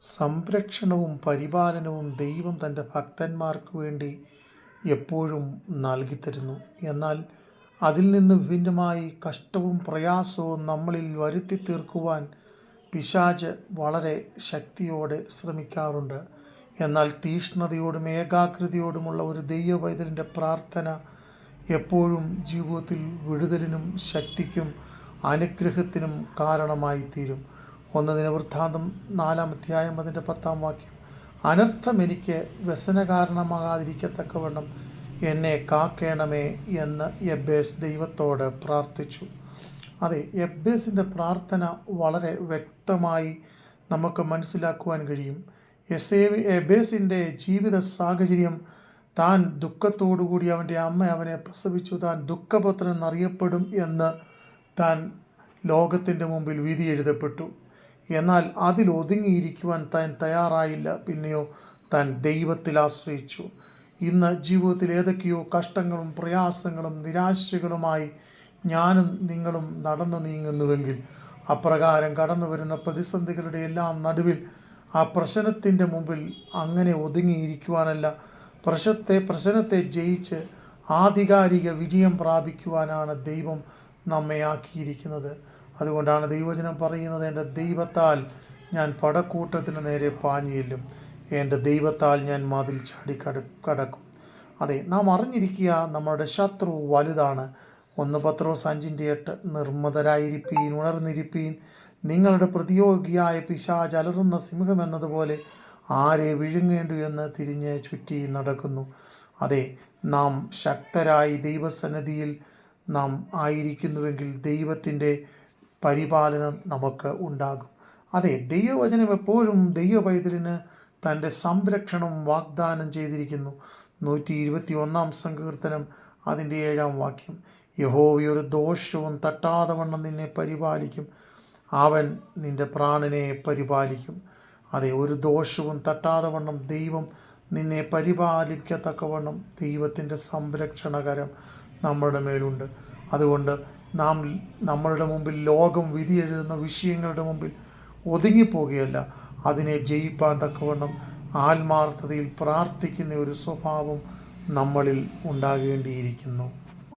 സംരക്ഷണവും പരിപാലനവും ദൈവം തൻ്റെ ഭക്തന്മാർക്ക് വേണ്ടി എപ്പോഴും നൽകിത്തരുന്നു. എന്നാൽ അതിൽ നിന്ന് വിഭിന്നമായി കഷ്ടവും പ്രയാസവും നമ്മളിൽ വരുത്തി തീർക്കുവാൻ പിശാച് വളരെ ശക്തിയോടെ ശ്രമിക്കാറുണ്ട്. എന്നാൽ തീഷ്ണതയോടും ഏകാഗ്രതയോടുമുള്ള ഒരു ദൈവ പൈതലിൻ്റെ പ്രാർത്ഥന എപ്പോഴും ജീവിതത്തിൽ വിടുതലിനും ശക്തിക്കും അനുഗ്രഹത്തിനും കാരണമായി തീരും. 1 ദിനവൃത്താന്തം 4-ാം അധ്യായം അതിൻ്റെ 10-ാം വാക്യം. അനർത്ഥം എനിക്ക് വ്യസന കാരണമാകാതിരിക്കത്തക്കവണ്ണം എന്നെ കാക്കേണമേ എന്ന് യബ്ബേസ് ദൈവത്തോട് പ്രാർത്ഥിച്ചു. അതെ, യബ്ബേസിൻ്റെ വളരെ വ്യക്തമായി നമുക്ക് മനസ്സിലാക്കുവാൻ കഴിയും. യബ്ബേസിൻ്റെ ജീവിത സാഹചര്യം, താൻ ദുഃഖത്തോടുകൂടി അവൻ്റെ അമ്മ അവനെ പ്രസവിച്ചു, താൻ ദുഃഖപുത്രൻ എന്നറിയപ്പെടും എന്ന് താൻ ലോകത്തിൻ്റെ മുമ്പിൽ വിധി എഴുതപ്പെട്ടു. എന്നാൽ അതിൽ ഒതുങ്ങിയിരിക്കുവാൻ താൻ തയ്യാറായില്ല. പിന്നെയോ താൻ ദൈവത്തിൽ ആശ്രയിച്ചു. ഇന്ന് ജീവിതത്തിൽ ഏതൊക്കെയോ കഷ്ടങ്ങളും പ്രയാസങ്ങളും നിരാശകളുമായി ഞാനും നിങ്ങളും നടന്നു നീങ്ങുന്നുവെങ്കിൽ, അപ്രകാരം കടന്നു വരുന്ന പ്രതിസന്ധികളുടെ എല്ലാം നടുവിൽ ആ പ്രശ്നത്തിൻ്റെ മുമ്പിൽ അങ്ങനെ ഒതുങ്ങിയിരിക്കുവാനല്ല, പ്രശ്നത്തെ ജയിച്ച് ആധികാരിക വിജയം പ്രാപിക്കുവാനാണ് ദൈവം നമ്മെ ആക്കിയിരിക്കുന്നത്. അതുകൊണ്ടാണ് ദൈവവചനം പറയുന്നത്, എൻ്റെ ദൈവത്താൽ ഞാൻ പടക്കൂട്ടത്തിന് നേരെ പാഞ്ഞു ചെല്ലും, എൻ്റെ ദൈവത്താൽ ഞാൻ മതിൽ ചാടി കടക്കും. അതെ, നാം അറിഞ്ഞിരിക്കുക, നമ്മുടെ ശത്രു വലുതാണ്. 1 പത്രോസ് 5:8. നിർമ്മതരായിരിപ്പീൻ, ഉണർന്നിരിപ്പീൻ, നിങ്ങളുടെ പ്രതിയോഗിയായ പിശാച് അലറുന്ന സിംഹം എന്നതുപോലെ ആരെ വിഴുങ്ങേണ്ടു എന്ന് തിരിഞ്ഞ് ചുറ്റി നടക്കുന്നു. അതെ, നാം ശക്തരായി ദൈവസന്നിധിയിൽ നാം ആയിരിക്കുന്നുവെങ്കിൽ ദൈവത്തിൻ്റെ പരിപാലനം നമുക്ക് ഉണ്ടാകും. അതെ, ദൈവവചനം എപ്പോഴും ദൈവ പൈതലിന് തൻ്റെ സംരക്ഷണം വാഗ്ദാനം ചെയ്തിരിക്കുന്നു. 121-ാം സങ്കീർത്തനം അതിൻ്റെ 7-ാം വാക്യം. യഹോവയൊരു ദോഷവും തട്ടാതെ വണ്ണം നിന്നെ പരിപാലിക്കും, അവൻ നിൻ്റെ പ്രാണനെ പരിപാലിക്കും. അതെ, ഒരു ദോഷവും തട്ടാതെ വണ്ണം ദൈവം നിന്നെ പരിപാലിക്കത്തക്കവണ്ണം ദൈവത്തിൻ്റെ സംരക്ഷണകരം നമ്മുടെ മേലുണ്ട്. അതുകൊണ്ട് നാം നമ്മളുടെ മുമ്പിൽ ലോകം വിധി എഴുതുന്ന വിഷയങ്ങളുടെ മുമ്പിൽ ഒതുങ്ങിപ്പോകുകയല്ല, അതിനെ ജയിപ്പാൻ തക്കവണ്ണം ആത്മാർത്ഥതയിൽ പ്രാർത്ഥിക്കുന്ന ഒരു സ്വഭാവം നമ്മളിൽ ഉണ്ടാകേണ്ടിയിരിക്കുന്നു.